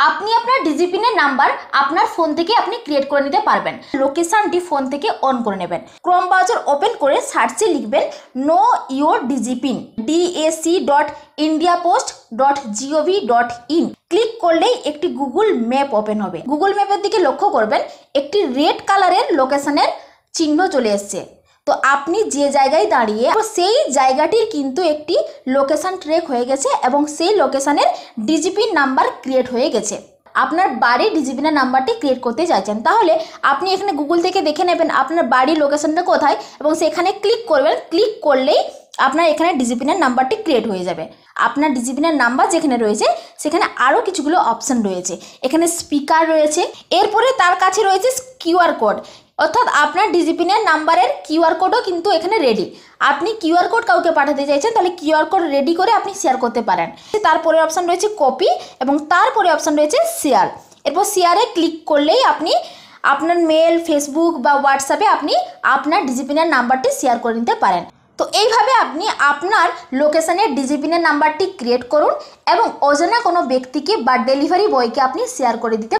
আপনি আপনার ডিজিপিনের নাম্বার আপনার ফোন থেকে আপনি ক্রিয়েট করে নিতে পারবেন। লোকেশনটি ফোন থেকে অন করে নেবেন। ক্রোম ব্রাউজার ওপেন করে সার্চে লিখবেন know your DIGIPIN dac.indiapost.gov.in। Click করলেই একটি গুগল ম্যাপ ওপেন হবে। গুগল ম্যাপের দিকে লক্ষ্য করবেন একটি রেড কালারের লোকেশনের চিহ্ন চলে এসছে। তো আপনি যে জায়গায় দাঁড়িয়ে সেই জায়গাটির কিন্তু একটি লোকেশন ট্র্যাক হয়ে গেছে এবং সেই লোকেশনের ডিজিপির নাম্বার ক্রিয়েট হয়ে গেছে। আপনার বাড়ির ডিজিপিনের নাম্বারটি ক্রিয়েট করতে চাইছেন, তাহলে আপনি এখানে গুগল থেকে দেখে নেবেন আপনার বাড়ির লোকেশনটা কোথায় এবং সেখানে ক্লিক করবেন। ক্লিক করলেই আপনার এখানে ডিজিপিনের নাম্বারটি ক্রিয়েট হয়ে যাবে। আপনার ডিজিপিনের নাম্বার যেখানে রয়েছে সেখানে আরও কিছুগুলো অপশান রয়েছে। এখানে স্পিকার রয়েছে, এরপরে তার কাছে রয়েছে কিউআর কোড, অর্থাৎ আপনার ডিজিপিনের নাম্বারের কিউআর কোডও কিন্তু এখানে রেডি। আপনি কিউআর কোড কাউকে পাঠাতে চাইছেন, তাহলে কিউআর কোড রেডি করে আপনি শেয়ার করতে পারেন। তারপরে অপশান রয়েছে কপি এবং তারপরে অপশান রয়েছে শেয়ার। এরপর শেয়ারে ক্লিক করলেই আপনি আপনার মেল, ফেসবুক বা হোয়াটসঅ্যাপে আপনি আপনার ডিজিপিনের নাম্বারটি শেয়ার করে নিতে পারেন। তো এইভাবে আপনি আপনার লোকেশনের ডিজিপিনের নাম্বারটি ক্রিয়েট করুন এবং অজানা কোনো ব্যক্তিকে বা ডেলিভারি বয়কে আপনি শেয়ার করে দিতে